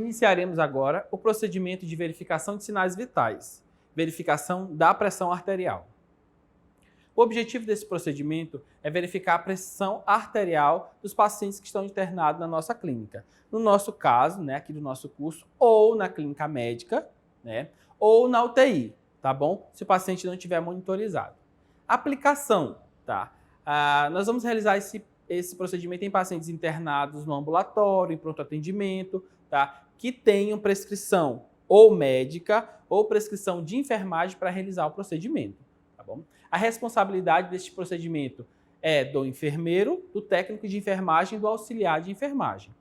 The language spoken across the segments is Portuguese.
iniciaremos agora o procedimento de verificação de sinais vitais, verificação da pressão arterial. O objetivo desse procedimento é verificar a pressão arterial dos pacientes que estão internados na nossa clínica. No nosso caso, aqui do nosso curso, ou na clínica médica, ou na UTI, tá bom? Se o paciente não estiver monitorizado. Aplicação, tá? Nós vamos realizar esse procedimento em pacientes internados no ambulatório, em pronto atendimento, tá? Que tenham prescrição ou médica ou prescrição de enfermagem para realizar o procedimento, tá bom? A responsabilidade deste procedimento é do enfermeiro, do técnico de enfermagem e do auxiliar de enfermagem.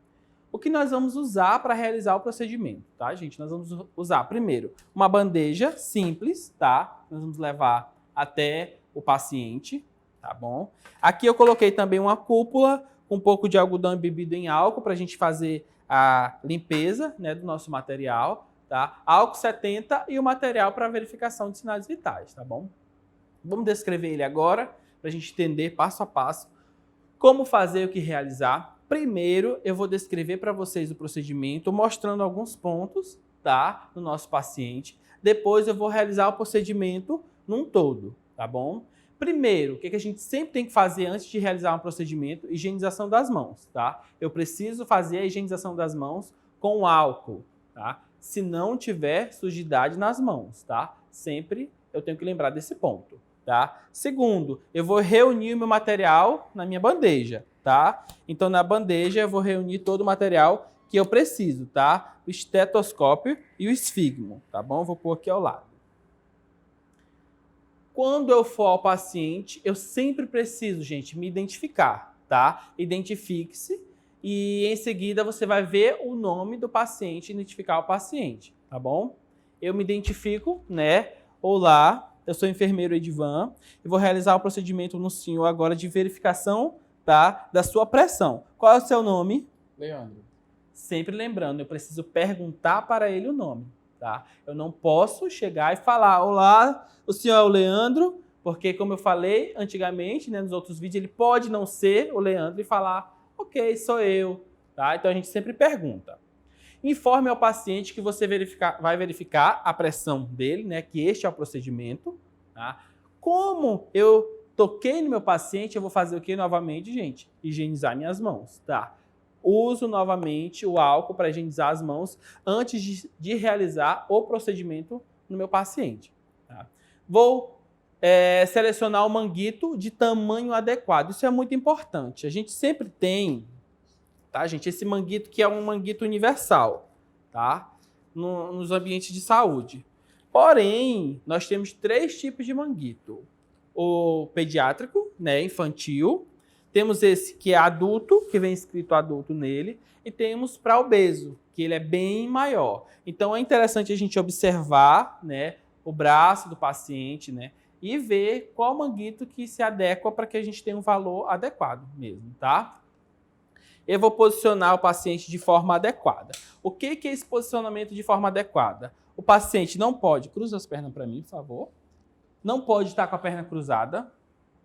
O que nós vamos usar para realizar o procedimento, tá, gente? Nós vamos usar, primeiro, uma bandeja simples, tá? Nós vamos levar até o paciente, tá bom? Aqui eu coloquei também uma cúpula com um pouco de algodão embebido em álcool para a gente fazer a limpeza, do nosso material, tá? Álcool 70 e o material para verificação de sinais vitais, tá bom? Vamos descrever ele agora, para a gente entender passo a passo como fazer e o que realizar. Primeiro, eu vou descrever para vocês o procedimento, mostrando alguns pontos, tá, no nosso paciente. Depois eu vou realizar o procedimento num todo, tá bom? Primeiro, o que a gente sempre tem que fazer antes de realizar um procedimento? Higienização das mãos, tá? Eu preciso fazer a higienização das mãos com álcool, tá? Se não tiver sujidade nas mãos, tá? Sempre eu tenho que lembrar desse ponto. Tá? Segundo, eu vou reunir o meu material na minha bandeja, tá? Então, na bandeja, eu vou reunir todo o material que eu preciso, tá? O estetoscópio e o esfigmo, tá bom? Vou pôr aqui ao lado. Quando eu for ao paciente, eu sempre preciso, gente, me identificar, tá? Identifique-se e, em seguida, você vai ver o nome do paciente, identificar o paciente, tá bom? Eu me identifico, Olá. Eu sou o enfermeiro Edivan e vou realizar o procedimento no senhor agora de verificação, tá, da sua pressão. Qual é o seu nome? Leandro. Sempre lembrando, eu preciso perguntar para ele o nome, tá? Eu não posso chegar e falar, olá, o senhor é o Leandro, porque como eu falei antigamente, nos outros vídeos, ele pode não ser o Leandro e falar, ok, sou eu, tá? Então a gente sempre pergunta. Informe ao paciente que você vai verificar a pressão dele, que este é o procedimento. Tá? Como eu toquei no meu paciente, eu vou fazer o que novamente, gente? Higienizar minhas mãos. Tá? Uso novamente o álcool para higienizar as mãos antes de realizar o procedimento no meu paciente. Tá? Vou selecionar o manguito de tamanho adequado. Isso é muito importante. A gente sempre tem... Tá, gente? Esse manguito que é um manguito universal, tá? Nos ambientes de saúde. Porém, nós temos 3 tipos de manguito. O pediátrico, infantil. Temos esse que é adulto, que vem escrito adulto nele. E temos para obeso, que ele é bem maior. Então, é interessante a gente observar, o braço do paciente, e ver qual manguito que se adequa para que a gente tenha um valor adequado mesmo, tá? Eu vou posicionar o paciente de forma adequada. O que é esse posicionamento de forma adequada? O paciente não pode... Cruza as pernas para mim, por favor. Não pode estar com a perna cruzada.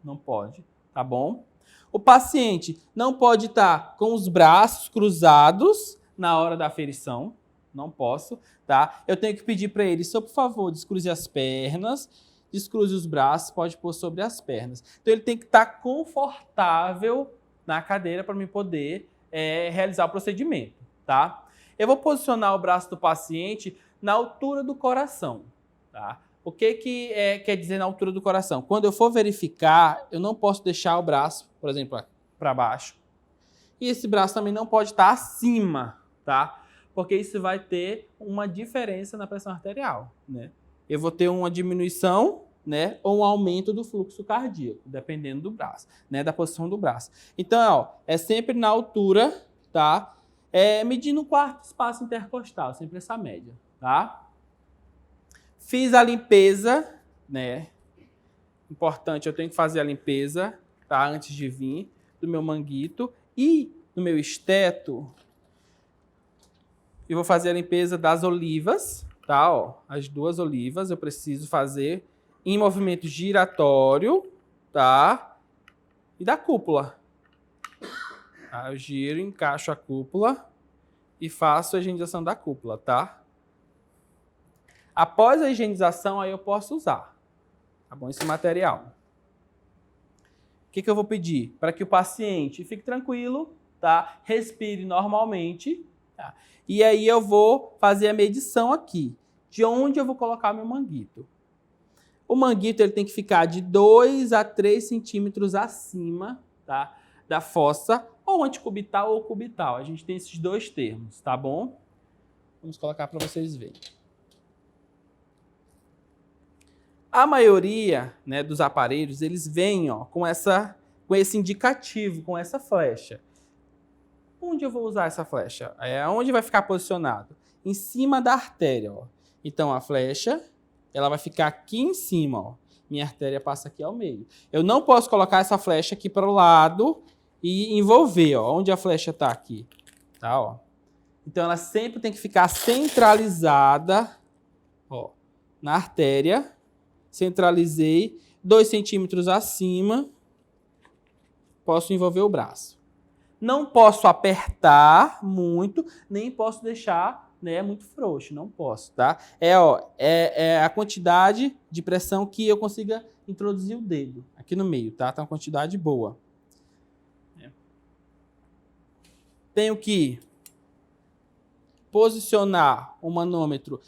Não pode, tá bom? O paciente não pode estar com os braços cruzados na hora da aferição. Não posso, tá? Eu tenho que pedir para ele, por favor, descruze as pernas, descruze os braços, pode pôr sobre as pernas. Então, ele tem que estar confortável na cadeira para me poder realizar o procedimento, tá? Eu vou posicionar o braço do paciente na altura do coração, tá? O que quer dizer na altura do coração? Quando eu for verificar, eu não posso deixar o braço, por exemplo, para baixo. E esse braço também não pode estar acima, tá? Porque isso vai ter uma diferença na pressão arterial, Eu vou ter uma diminuição, ou um aumento do fluxo cardíaco, dependendo do braço, da posição do braço. Então, é sempre na altura, tá? Medindo o quarto espaço intercostal, sempre essa média, tá? Fiz a limpeza, Importante, eu tenho que fazer a limpeza, tá? Antes de vir, do meu manguito e do meu esteto. Eu vou fazer a limpeza das olivas, tá? As 2 olivas eu preciso fazer em movimento giratório, tá? E da cúpula. Tá? Eu giro, encaixo a cúpula e faço a higienização da cúpula, tá? Após a higienização, aí eu posso usar, tá bom? Esse material. O que eu vou pedir? Para que o paciente fique tranquilo, tá? Respire normalmente, tá? E aí eu vou fazer a medição aqui, de onde eu vou colocar meu manguito. O manguito ele tem que ficar de 2 a 3 centímetros acima, tá, da fossa, ou anticubital ou cubital. A gente tem esses dois termos, tá bom? Vamos colocar para vocês verem. A maioria, né, dos aparelhos, eles vêm, ó, com esse indicativo, com essa flecha. Onde eu vou usar essa flecha? Onde vai ficar posicionado? Em cima da artéria, ó. Então a flecha, ela vai ficar aqui em cima, ó. Minha artéria passa aqui ao meio. Eu não posso colocar essa flecha aqui para o lado e envolver, ó. Onde a flecha está aqui, tá, ó. Então ela sempre tem que ficar centralizada, ó, na artéria. Centralizei, 2 centímetros acima, posso envolver o braço. Não posso apertar muito, nem posso deixar, né, muito frouxo, não posso, tá? É a quantidade de pressão que eu consiga introduzir o dedo aqui no meio, tá? Tá uma quantidade boa. Tenho que posicionar o manômetro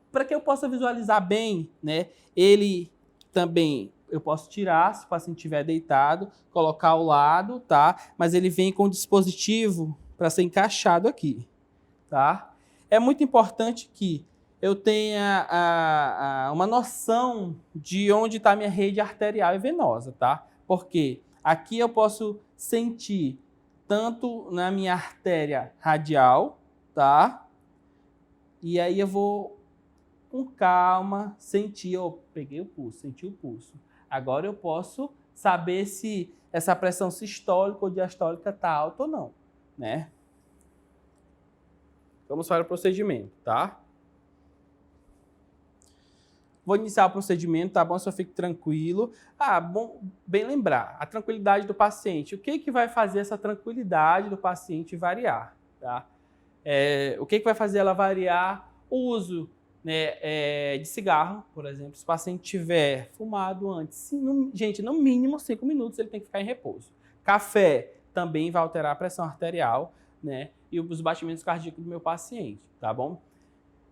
para que eu possa visualizar bem, né? Ele também eu posso tirar se o paciente estiver deitado, colocar ao lado, tá? Mas ele vem com o dispositivo para ser encaixado aqui, tá? É muito importante que eu tenha uma noção de onde está a minha rede arterial e venosa, tá? Porque aqui eu posso sentir tanto na minha artéria radial, tá? E aí eu vou com calma sentir, peguei o pulso, senti o pulso. Agora eu posso saber se essa pressão sistólica ou diastólica está alta ou não, né? Vamos para o procedimento, tá? Vou iniciar o procedimento, tá bom? Só fique tranquilo. Bom, bem lembrar, a tranquilidade do paciente. O que vai fazer essa tranquilidade do paciente variar, tá? O que vai fazer ela variar? O uso, né, de cigarro, por exemplo. Se o paciente tiver fumado antes, gente, no mínimo 5 minutos ele tem que ficar em repouso. Café também vai alterar a pressão arterial, né, e os batimentos cardíacos do meu paciente, tá bom?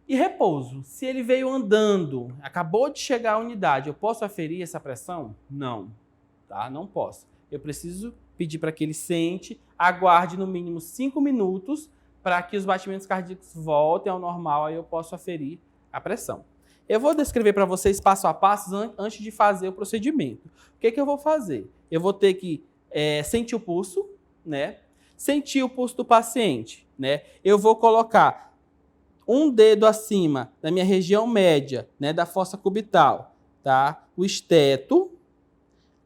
E repouso. Se ele veio andando, acabou de chegar à unidade, eu posso aferir essa pressão? Não, tá? Não posso. Eu preciso pedir para que ele sente, aguarde no mínimo 5 minutos para que os batimentos cardíacos voltem ao normal, aí eu posso aferir a pressão. Eu vou descrever para vocês passo a passo antes de fazer o procedimento. O que eu vou fazer? Eu vou ter que sentir o pulso, né? Sentir o pulso do paciente, né? Eu vou colocar um dedo acima da minha região média, né, da fossa cubital, tá? O esteto.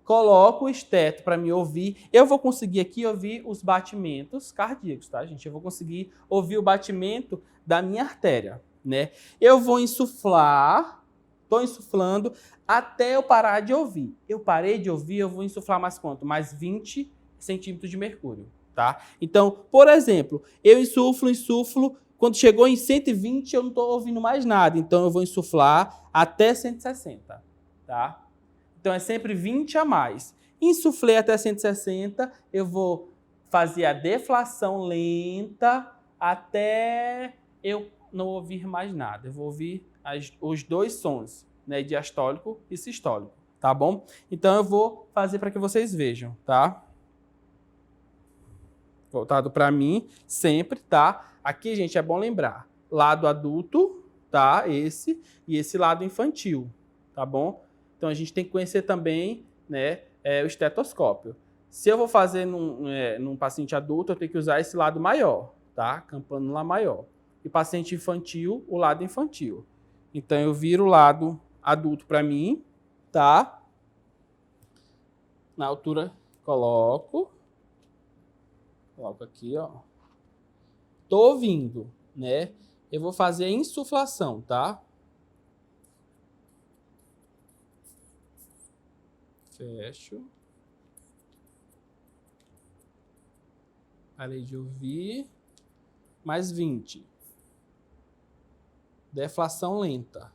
Coloco o esteto para me ouvir. Eu vou conseguir aqui ouvir os batimentos cardíacos, tá, gente? Eu vou conseguir ouvir o batimento da minha artéria, né? Eu vou insuflar, estou insuflando até eu parar de ouvir. Eu parei de ouvir, eu vou insuflar mais quanto? Mais 20 centímetros de mercúrio, tá? Então, por exemplo, eu insuflo, quando chegou em 120 eu não estou ouvindo mais nada, então eu vou insuflar até 160, tá? Então é sempre 20 a mais. Insuflei até 160, eu vou fazer a deflação lenta até eu não ouvir mais nada. Eu vou ouvir os dois sons, né, diastólico e sistólico, tá bom? Então eu vou fazer para que vocês vejam, tá? Voltado para mim, sempre, tá? Aqui, gente, é bom lembrar, lado adulto, tá? Esse, e esse lado infantil, tá bom? Então, a gente tem que conhecer também, né, o estetoscópio. Se eu vou fazer num paciente adulto, eu tenho que usar esse lado maior, tá? Campanula maior. E paciente infantil, o lado infantil. Então, eu viro o lado adulto para mim, tá? Na altura, coloco aqui, ó. Tô ouvindo, né? Eu vou fazer a insuflação, tá? Fecho. Parei de ouvir. mais 20. Deflação lenta.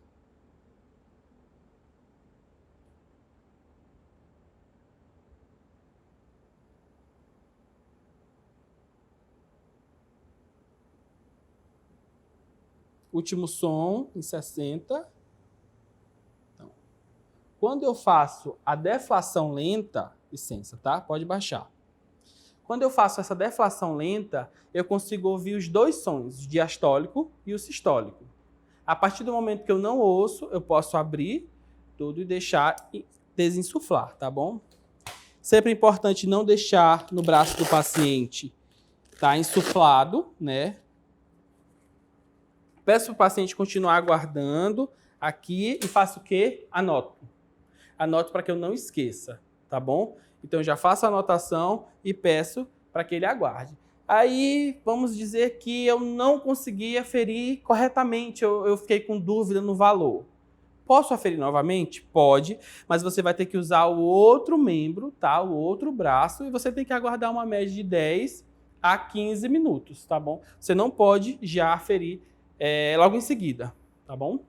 Último som em 60. Então, quando eu faço a deflação lenta, licença, tá? Pode baixar. Quando eu faço essa deflação lenta, eu consigo ouvir os dois sons, o diastólico e o sistólico. A partir do momento que eu não ouço, eu posso abrir tudo e deixar desinsuflar, tá bom? Sempre é importante não deixar no braço do paciente tá insuflado, né? Peço para o paciente continuar aguardando aqui e faço o quê? Anoto. Anoto para que eu não esqueça, tá bom? Então, eu já faço a anotação e peço para que ele aguarde. Aí, vamos dizer que eu não consegui aferir corretamente, eu fiquei com dúvida no valor. Posso aferir novamente? Pode, mas você vai ter que usar o outro membro, tá? O outro braço, e você tem que aguardar uma média de 10 a 15 minutos, tá bom? Você não pode já aferir logo em seguida, tá bom?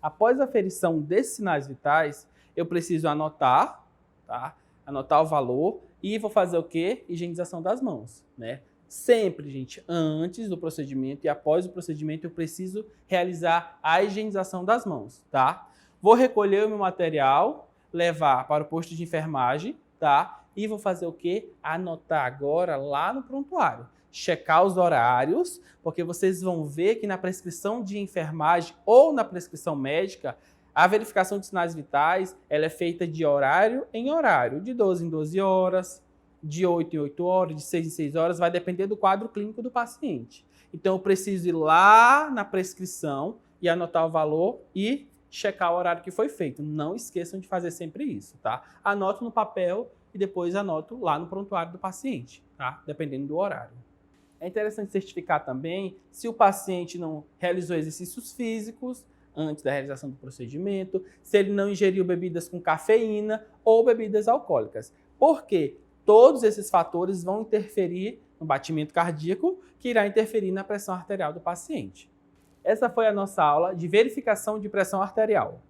Após a aferição desses sinais vitais, eu preciso anotar, tá? Anotar o valor e vou fazer o quê? Higienização das mãos, né? Sempre, gente, antes do procedimento e após o procedimento, eu preciso realizar a higienização das mãos, tá? Vou recolher o meu material, levar para o posto de enfermagem, tá? E vou fazer o quê? Anotar agora lá no prontuário. Checar os horários, porque vocês vão ver que na prescrição de enfermagem ou na prescrição médica, a verificação de sinais vitais ela é feita de horário em horário, de 12 em 12 horas, de 8 em 8 horas, de 6 em 6 horas, vai depender do quadro clínico do paciente. Então, eu preciso ir lá na prescrição e anotar o valor e checar o horário que foi feito. Não esqueçam de fazer sempre isso, tá? Anoto no papel e depois anoto lá no prontuário do paciente, tá? Dependendo do horário. É interessante certificar também se o paciente não realizou exercícios físicos antes da realização do procedimento, se ele não ingeriu bebidas com cafeína ou bebidas alcoólicas. Por quê? Todos esses fatores vão interferir no batimento cardíaco, que irá interferir na pressão arterial do paciente. Essa foi a nossa aula de verificação de pressão arterial.